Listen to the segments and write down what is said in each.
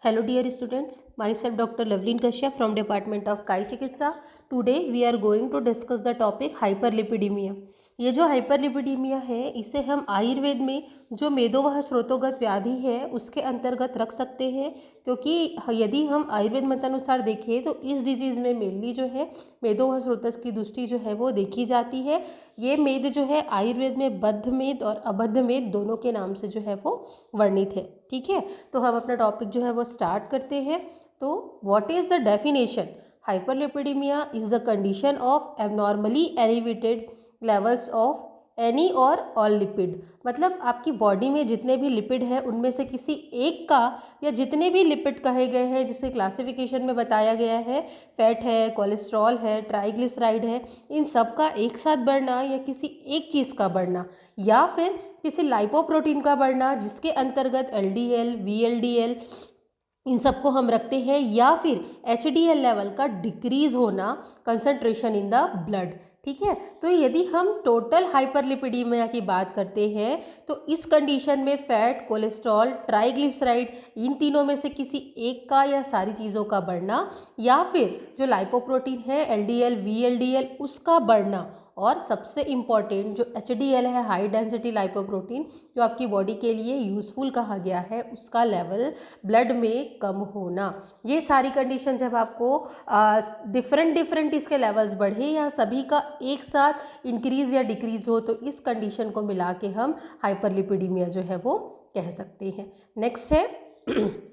Hello dear students, myself Dr. Loveleen Kashyap from Department of Kai Chikitsa. Today we are going to discuss the topic hyperlipidemia. ये जो hyperlipidaemia है इसे हम आयुर्वेद में जो मेदोवह स्रोतोगत व्याधि है उसके अंतर्गत रख सकते हैं, क्योंकि यदि हम आयुर्वेद मतानुसार देखें तो इस डिजीज़ में मेनली जो है मेदोवह स्रोतस की दृष्टि जो है वो देखी जाती है। ये मेद जो है आयुर्वेद में बद्ध मेद और अबद्ध मेद दोनों के नाम से जो है वो वर्णित है। ठीक है, तो हम अपना टॉपिक जो है वो स्टार्ट करते हैं। तो what is the definition? Hyperlipidaemia is the condition of abnormally elevated levels of any और ऑल लिपिड। मतलब आपकी बॉडी में जितने भी लिपिड हैं उनमें से किसी एक का या जितने भी लिपिड कहे गए हैं जिसे क्लासिफिकेशन में बताया गया है, फैट है, कोलेस्ट्रॉल है, ट्राइग्लिसराइड है, इन सब का एक साथ बढ़ना या किसी एक चीज़ का बढ़ना या फिर किसी लाइपोप्रोटीन का बढ़ना जिसके अंतर्गत एलडीएल, वीएलडीएल इन सबको हम रखते हैं, या फिर एचडीएल लेवल का डिक्रीज होना, कंसंट्रेशन इन द ब्लड। ठीक है, तो यदि हम टोटल हाइपरलिपिडीमिया की बात करते हैं तो इस कंडीशन में फैट, कोलेस्ट्रॉल, ट्राइग्लिसराइड इन तीनों में से किसी एक का या सारी चीज़ों का बढ़ना या फिर जो लाइपोप्रोटीन है एलडीएल, वीएलडीएल उसका बढ़ना, और सबसे इम्पॉर्टेंट जो एचडीएल है हाई डेंसिटी लाइपोप्रोटीन जो आपकी बॉडी के लिए यूज़फुल कहा गया है उसका लेवल ब्लड में कम होना। ये सारी कंडीशन जब आपको डिफरेंट इसके लेवल्स बढ़े या सभी का एक साथ इंक्रीज या डिक्रीज हो तो इस कंडीशन को मिला के हम हाइपरलिपिडीमिया जो है वो कह सकते हैं। नेक्स्ट है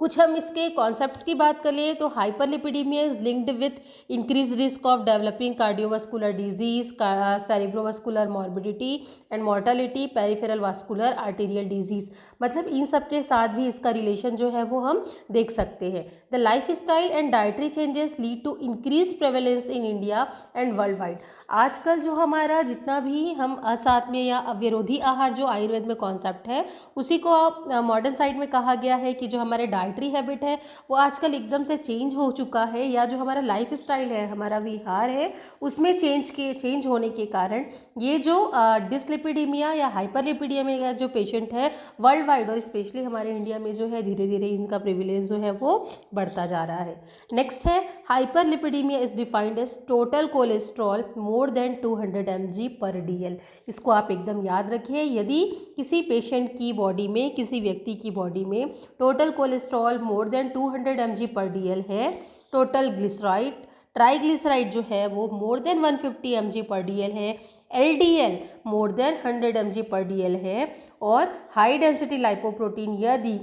कुछ हम इसके कॉन्सेप्ट्स की बात कर ले तो hyperlipidaemia is linked with increase risk of developing cardiovascular disease, cerebrovascular morbidity and mortality, peripheral vascular arterial disease. मतलब इन सब के साथ भी इसका रिलेशन जो है वो हम देख सकते हैं। The life style and dietary changes lead to increase prevalence in India and world wide. आजकल जो हमारा जितना भी हम असात्म्य या अविरोधी आहार जो आयुर्वेद में कॉन्सेप्ट है उसी को मॉडर्न साइड में कहा गया है कि जो हमारे डाइटरी हैबिट है वो आजकल एकदम से चेंज हो चुका है, या जो हमारा लाइफ स्टाइल है, हमारा विहार है, उसमें चेंज होने के कारण ये जो डिसलिपिडीमिया या हाइपरलिपिडीमिया जो पेशेंट है वर्ल्ड वाइड और स्पेशली हमारे इंडिया में जो है धीरे धीरे इनका प्रिविलेंस जो है वो बढ़ता जा रहा है। नेक्स्ट है hyperlipidemia is defined as total cholesterol more than 200 mg/dl। इसको आप एकदम याद रखिए, यदि किसी पेशेंट की बॉडी में, किसी व्यक्ति की बॉडी में total cholesterol more than 200 mg/dl है, टोटल ग्लिसराइड, ट्राइग्लिसराइड जो है वो मोर देन 150 mg/dl है, एलडीएल मोर देन 100 mg/dl है, और हाई डेंसिटी लाइपोप्रोटीन यदि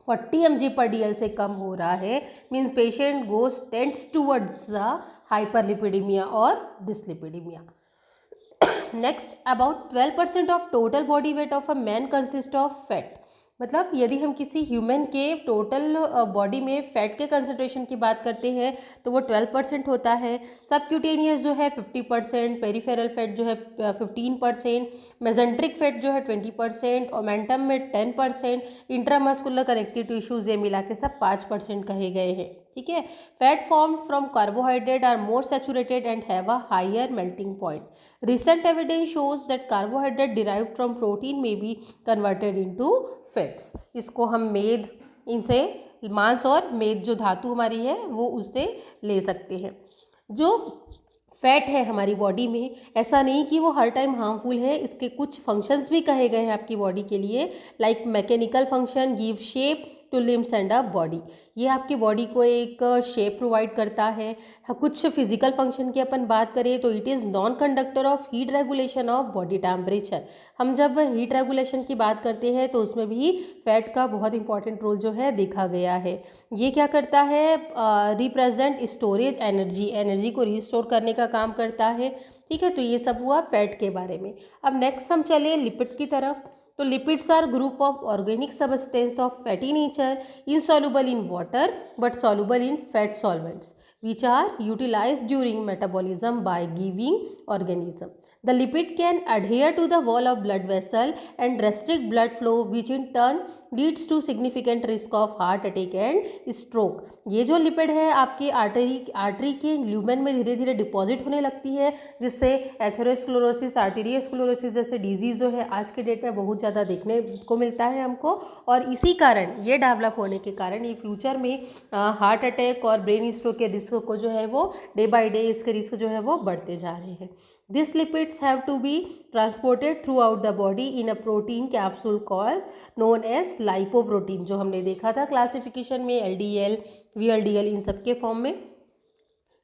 40 mg/dl से कम हो रहा है means patient goes tends towards the hyperlipidemia और dyslipidemia. Next, about 12% of total body weight of a man consist of fat. मतलब यदि हम किसी ह्यूमन के टोटल बॉडी में फैट के कंसंट्रेशन की बात करते हैं तो वो 12% होता है। सबक्यूटेनियस जो है 50%, पेरिफेरल फैट जो है 15%, मेजेंट्रिक फैट जो है 20%, ओमेंटम में 10%, इंट्रामस्कुलर कनेक्टिव टिश्यूज ये मिला के सब 5% कहे गए हैं। ठीक है, fat form from carbohydrate are more saturated and have a higher melting point. Recent evidence shows that carbohydrate derived from protein may be converted into fats। इसको हम मेद, इनसे मांस और मेद जो धातु हमारी है वो उससे ले सकते हैं। जो फैट है हमारी बॉडी में ऐसा नहीं कि वो हर टाइम हार्मफुल है, इसके कुछ फंक्शंस भी कहे गए हैं आपकी बॉडी के लिए, like mechanical function, give shape to limbs and a body. ये आपकी बॉडी को एक शेप प्रोवाइड करता है। कुछ फिजिकल फंक्शन की अपन बात करें तो it is non conductor of heat regulation of body temperature. हम जब हीट रेगुलेशन की बात करते हैं तो उसमें भी फैट का बहुत इंपॉर्टेंट रोल जो है देखा गया है। ये क्या करता है, रिप्रेजेंट स्टोरेज एनर्जी, एनर्जी को रिस्टोर करने का काम करता है। ठीक है, तो ये सब हुआ फैट के बारे में। अब नेक्स्ट हम चले लिपिड की तरफ। तो lipids are group of organic substance of fatty nature, insoluble in water but soluble in fat solvents, which are utilized during metabolism by living organism. The lipid can adhere to the wall of blood vessel and restrict blood flow, which in turn leads to significant risk of heart attack and stroke. ये जो lipid है आपकी artery के lumen में धीरे धीरे deposit होने लगती है, जिससे एथेरोस्क्लेरोसिस, आर्टेरियोस्क्लेरोसिस जैसे डिजीज़ जो है आज के डेट में बहुत ज़्यादा देखने को मिलता है हमको। और इसी कारण, ये डेवलप होने के कारण ये फ्यूचर में हार्ट अटैक और ब्रेन स्ट्रोक के रिस्क को जो है वो डे बाय डे इसके रिस्क जो है वो बढ़ते जा रहे हैं। These lipids have to be transported throughout the body in a protein capsule called known as lipoprotein, जो हमने देखा था क्लासिफिकेशन में LDL, VLDL इन सब के फॉर्म में।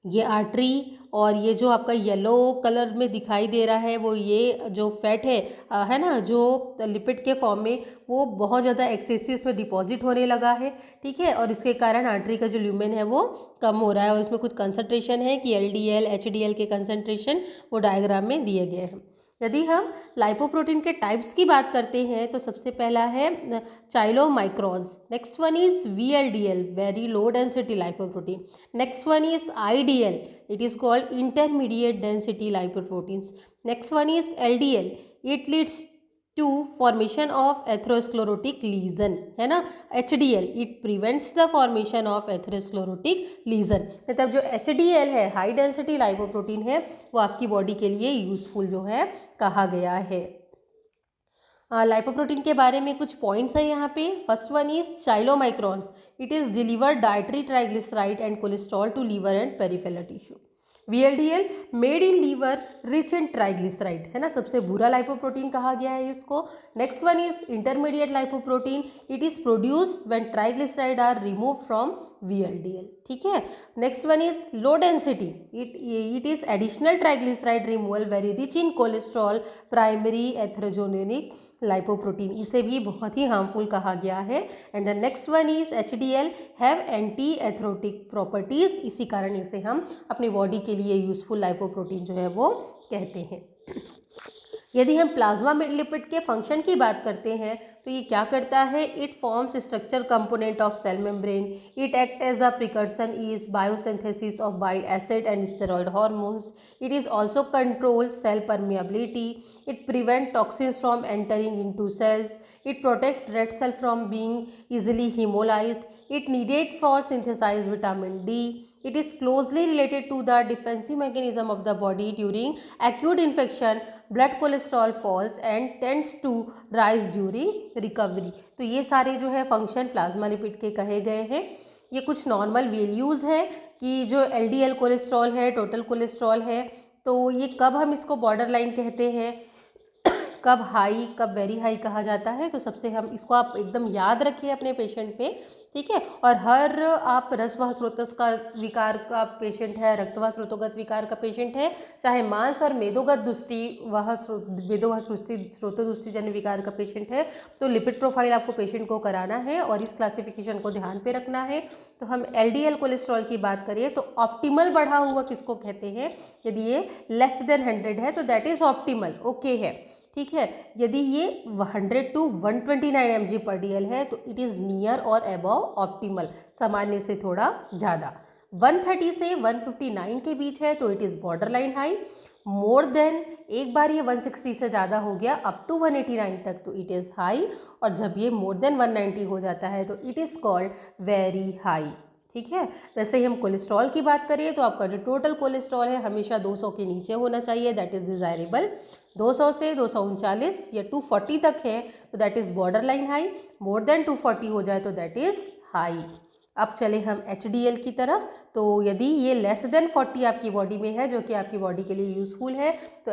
ये आर्टरी और ये जो आपका येलो कलर में दिखाई दे रहा है वो ये जो फैट है ना, जो लिपिड के फॉर्म में, वो बहुत ज़्यादा एक्सेसिव में डिपॉजिट होने लगा है, ठीक है। और इसके कारण आर्टरी का जो ल्यूमेन है वो कम हो रहा है और इसमें कुछ कंसंट्रेशन है कि LDL, HDL के कंसंट्रेशन वो डायग्राम में दिए गए हैं। यदि हम लाइपोप्रोटीन के टाइप्स की बात करते हैं तो सबसे पहला है chylomicrons, next one is VLDL, very low density lipoprotein, next one is IDL, it is called intermediate density lipoproteins, next one is LDL, it leads to formation of atherosclerotic lesion, है ना। HDL, it prevents the formation of atherosclerotic lesion, मतलब जो HDL है, high density lipoprotein है, वो आपकी body के लिए यूजफुल जो है कहा गया है। लाइपोप्रोटीन के बारे में कुछ पॉइंट्स है यहाँ पे। First one is chylomicrons, it is delivered dietary triglyceride and cholesterol to liver and peripheral tissue. VLDL made in liver rich in triglyceride, है ना, सबसे बुरा लाइपोप्रोटीन कहा गया है इसको। Next one is intermediate lipoprotein, it is produced when triglyceride are remove from VLDL, ठीक है। Next one is low density, it is additional triglyceride removal very rich in cholesterol primary atherogenic lipoprotein, इसे भी बहुत ही harmful कहा गया है। And the next one is HDL have anti atherotic properties, इसी कारण इसे हम अपनी बॉडी के लिए यूजफुल लाइपोप्रोटीन जो है वो कहते हैं। यदि हम प्लाज्मा लिपिड के फंक्शन की बात करते हैं तो ये क्या करता है, it forms structure component of cell membrane, it act as a precursor is biosynthesis of bile acid and steroid hormones, it is also control cell permeability, it prevent toxins from entering into cells, it protect red cell from being easily hemolyzed, it needed for synthesize vitamin D, it is closely related to the defensive mechanism of the body during acute infection, blood cholesterol falls and tends to rise during recovery। तो ये सारे जो है function plasma lipid के कहे गए हैं। ये कुछ नॉर्मल वैल्यूज़ है कि जो LDL कोलेस्ट्रॉल है, टोटल कोलेस्ट्रॉल है, तो ये कब हम इसको बॉर्डर लाइन कहते हैं, कब हाई कब वेरी हाई कहा जाता है, तो सबसे हम इसको आप एकदम याद रखिए अपने पेशेंट पे, ठीक है। और हर आप रसवाह स्रोतस का विकार का पेशेंट है, रक्तवाह स्रोतोगत विकार का पेशेंट है, चाहे मांस और मेदोगत दुष्टि मेदोवाह स्रोतोदुष्टिजन्य विकार का पेशेंट है, तो लिपिड प्रोफाइल आपको पेशेंट को कराना है और इस क्लासिफिकेशन को ध्यान पे रखना है। तो हम LDL कोलेस्ट्रॉल की बात करें तो ऑप्टिमल बढ़ा हुआ किसको कहते हैं, यदि ये लेस देन 100 है तो दैट इज ऑप्टिमल, ओके है, ठीक है। यदि ये 100 to 129 mg/dl है तो इट इज़ नियर और अबव ऑप्टिमल, सामान्य से थोड़ा ज़्यादा। 130 से 159 के बीच है तो it is border line high, more than एक बार ये 160 से ज़्यादा हो गया अप टू 189 तक तो इट इज़ हाई, और जब ये मोर देन 190 हो जाता है तो it is called very high, ठीक है। वैसे ही हम कोलेस्ट्रॉल की बात करें तो आपका जो टोटल कोलेस्ट्रॉल है हमेशा 200 के नीचे होना चाहिए, दैट इज़ डिज़ायरेबल। 200 से 239 या 240 तक है तो that is border line high, more than 240 हो जाए तो दैट इज़ हाई। अब चले हम HDL की तरफ, तो यदि ये लेस देन 40 आपकी बॉडी में है जो कि आपकी बॉडी के लिए यूज़फुल है, तो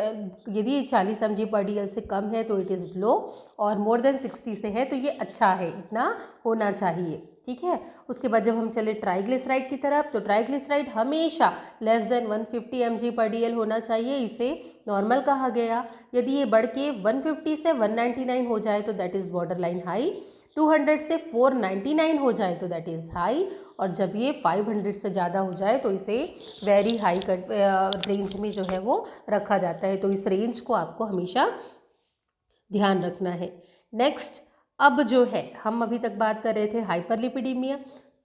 यदि 40 mg/dl से कम है तो इट इज़ लो, और मोर देन 60 से है तो ये अच्छा है, इतना होना चाहिए, ठीक है। उसके बाद जब हम चले ट्राइग्लिसराइड की तरफ, तो ट्राइग्लिसराइड हमेशा लेस देन 150 mg/dl होना चाहिए, इसे नॉर्मल कहा गया। यदि ये बढ़ के 150 से 199 हो जाए तो that is border line high, 200 से 499 हो जाए तो दैट इज़ हाई, और जब ये 500 से ज़्यादा हो जाए तो इसे वेरी हाई रेंज में जो है वो रखा जाता है। तो इस रेंज को आपको हमेशा ध्यान रखना है। नेक्स्ट, अब जो है हम अभी तक बात कर रहे थे हाइपरलिपिडीमिया।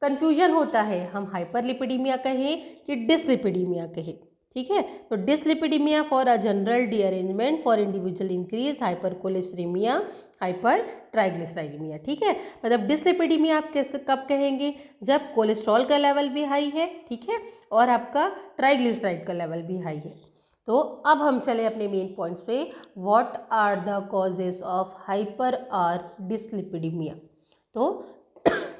कन्फ्यूजन होता है हम हाइपरलिपिडीमिया कहें कि डिसलिपिडीमिया कहें, ठीक है। तो dyslipidemia for a general derangement for individual increase hypercholesterolemia, hyper triglyceridemia. ठीक है, मतलब डिसलिपिडीमिया आप कैसे कब कहेंगे, जब कोलेस्ट्रॉल का लेवल भी हाई है, ठीक है, और आपका ट्राइग्लिसराइड का लेवल भी हाई है। तो अब हम चले अपने मेन पॉइंट्स पे, what are the causes of hyper और डिसलिपिडीमिया। तो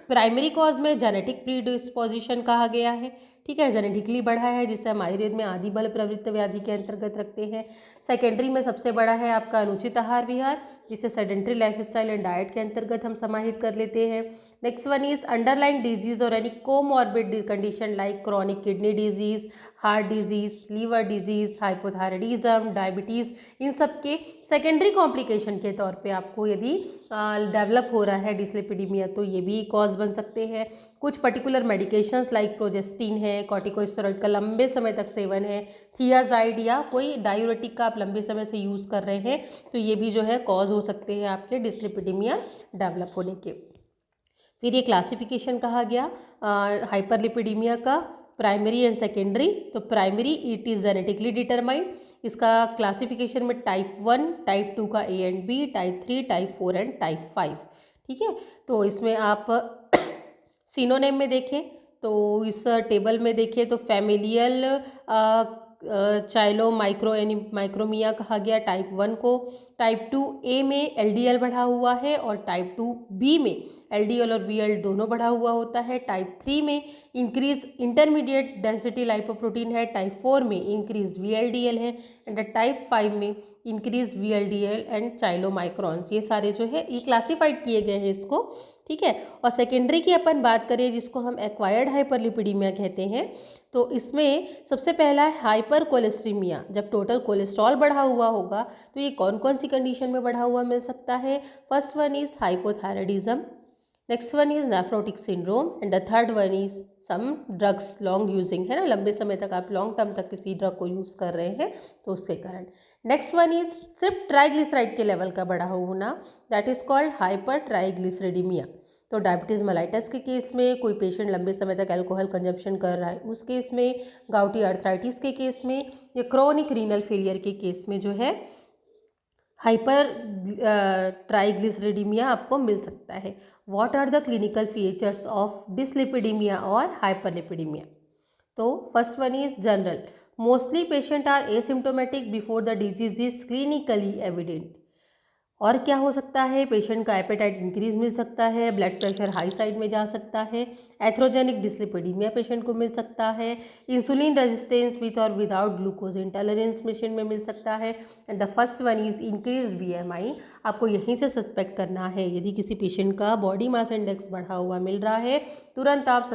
प्राइमरी कॉज में जेनेटिक प्रीडिस्पोजिशन कहा गया है, ठीक है, जेनेटिकली बढ़ा है, जिसे हम आयुर्वेद में आदि बल प्रवृत्त व्याधि के अंतर्गत रखते हैं। सेकेंडरी में सबसे बड़ा है आपका अनुचित आहार विहार, जिसे सेडेंट्री लाइफस्टाइल एंड डाइट के अंतर्गत हम समाहित कर लेते हैं। Next one is underlying disease और any comorbid condition like chronic kidney disease, heart disease, liver disease, hypothyroidism, diabetes, इन सब के सेकेंडरी कॉम्प्लिकेशन के तौर पे आपको यदि डेवलप हो रहा है डिसलिपिडीमिया, तो ये भी कॉज बन सकते हैं। कुछ पर्टिकुलर मेडिकेशंस लाइक प्रोजेस्टिन है, कॉर्टिकोस्टेरॉइड का लंबे समय तक सेवन है, थियाजाइड या कोई डायूरेटिक का आप लंबे समय से यूज़ कर रहे हैं, तो ये भी जो है कॉज हो सकते हैं आपके डिसलिपिडीमिया डेवलप होने के। फिर ये क्लासिफिकेशन कहा गया हाइपरलिपिडीमिया का, प्राइमरी एंड सेकेंडरी। तो primary it is genetically determined, इसका क्लासिफिकेशन में टाइप 1, टाइप 2 का A and B, type 3, type 4 and type 5। ठीक है, तो इसमें आप सिनोनिम में देखें तो इस टेबल में देखें तो फैमिलियल चाइलो माइक्रोमिया कहा गया टाइप 1 को। टाइप 2A में LDL बढ़ा हुआ है और टाइप 2B में LDL और VL दोनों बढ़ा हुआ होता है। टाइप 3 में इंक्रीज इंटरमीडिएट डेंसिटी लाइपोप्रोटीन है, टाइप 4 में इंक्रीज VLDL है, एंड टाइप 5 में इंक्रीज VLDL एंड चाइलोमाइक्रॉन्स। ये सारे जो है ये क्लासीफाइड किए गए हैं इसको, ठीक है। और सेकेंडरी की अपन बात करें जिसको हम एक्वायर्ड हाइपरलिपिडीमिया कहते हैं, तो इसमें सबसे पहला है हाइपर कोलेस्ट्रीमिया। जब टोटल कोलेस्ट्रॉल बढ़ा हुआ होगा तो ये कौन कौन सी कंडीशन में बढ़ा हुआ मिल सकता है। First one is hypothyroidism, next one is nephrotic syndrome, and the third one is some drugs long using, है ना, लंबे समय तक आप लॉन्ग टर्म तक किसी ड्रग को यूज़ कर रहे हैं तो उसके कारण। नेक्स्ट वन इज सिर्फ ट्राइग्लिसराइड के लेवल का बढ़ा होना, दैट इज कॉल्ड हाइपर ट्राइग्लिसरीडीमिया। तो डायबिटीज़ मेलाइटस के केस में, कोई पेशेंट लंबे समय तक अल्कोहल कंजप्शन कर रहा है उस केस में, गाउटी अर्थराइटिस के केस में, या क्रोनिक रीनल फेलियर के केस में जो है हाइपर ट्राइग्लिसरीडीमिया आपको मिल सकता है। What are the clinical features of dyslipidemia और हाइपरलिपिडीमिया। तो first one is general, mostly patient are asymptomatic before the disease is clinically evident. और क्या हो सकता है, पेशेंट का एपेटाइट इंक्रीज मिल सकता है, ब्लड प्रेशर हाई साइड में जा सकता है, एथ्रोजेनिक डिसलिपिडीमिया पेशेंट को मिल सकता है, इंसुलिन रेजिस्टेंस विथ और विदाउट ग्लूकोज इंटॉलरेंस पेशेंट में मिल सकता है, and the first one is increase BMI। आपको यहीं से सस्पेक्ट करना है, यदि किसी पेशेंट का बॉडी मास इंडेक्स बढ़ा हुआ मिल रहा है तुरंत आप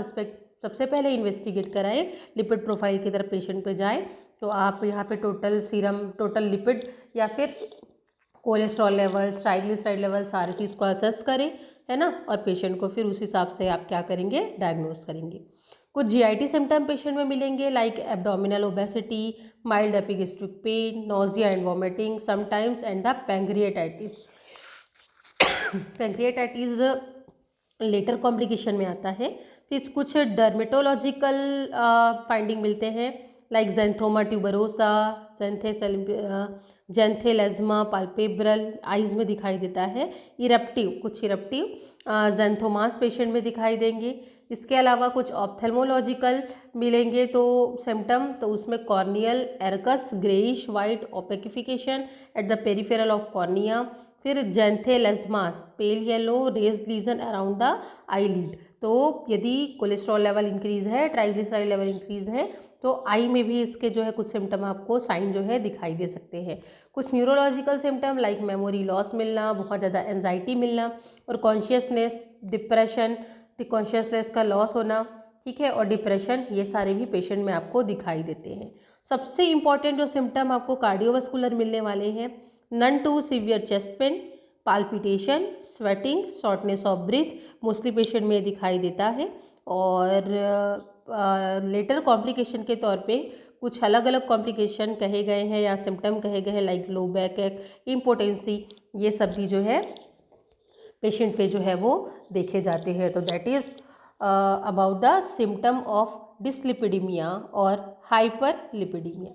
सबसे पहले इन्वेस्टिगेट कराएं, लिपिड प्रोफाइल की तरफ पेशेंट पे जाए, तो आप यहाँ पे टोटल सीरम, टोटल लिपिड या फिर कोलेस्ट्रॉल लेवल, ट्राइग्लिसराइड लेवल, सारी चीज़ को असेस करें, है ना, और पेशेंट को फिर उस हिसाब से आप क्या करेंगे, डायग्नोस करेंगे। कुछ GIT सिम्टम पेशेंट में मिलेंगे like abdominal obesity, mild epigastric pain, nausea and vomiting, sometimes and the pancreatitis. Pancreatitis later complication में आता है। फिर कुछ डर्मेटोलॉजिकल फाइंडिंग मिलते हैं like xanthoma tuberosa, xanthelasma palpebral, eyes में दिखाई देता है। कुछ इरप्टिव जेंथोमास पेशेंट में दिखाई देंगे। इसके अलावा कुछ ऑप्थेल्मोलॉजिकल मिलेंगे तो सिम्टम, तो उसमें corneal arcus, greyish white opacification at the peripheral of cornea. फिर xanthelasmas, pale yellow raised lesion around the eyelid. तो यदि कोलेस्ट्रॉल लेवल इंक्रीज है, ट्राइग्लिसराइड लेवल इंक्रीज है, तो आई में भी इसके जो है कुछ सिम्टम आपको साइन जो है दिखाई दे सकते हैं। कुछ neurological symptom like memory loss मिलना, बहुत ज़्यादा एंजाइटी मिलना, और कॉन्शियसनेस, डिप्रेशन, कॉन्शियसनेस का लॉस होना, ठीक है, और डिप्रेशन, ये सारे भी पेशेंट में आपको दिखाई देते हैं। सबसे इंपॉर्टेंट जो सिम्टम आपको कार्डियोवास्कुलर मिलने वाले हैं, none to severe chest pain, palpitation, sweating, shortness of breath, mostly patient में दिखाई देता है। और लेटर कॉम्प्लिकेशन के तौर पे कुछ अलग अलग कॉम्प्लिकेशन कहे गए हैं या सिम्टम कहे गए हैं लाइक लो बैक एक, इम्पोटेंसी, ये सब भी जो है पेशेंट पे जो है वो देखे जाते हैं। तो that is about the symptom of dyslipidemia और हाइपरलिपिडीमिया।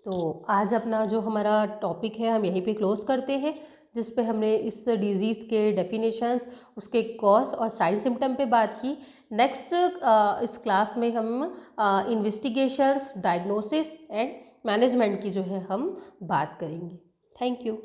तो आज अपना जो हमारा टॉपिक है हम यहीं पे क्लोज करते हैं, जिस पे हमने इस डिजीज़ के डेफिनेशंस, उसके कॉज और साइन सिम्टम पे बात की। नेक्स्ट इस क्लास में हम इन्वेस्टिगेशंस, डायग्नोसिस एंड मैनेजमेंट की जो है हम बात करेंगे। Thank you.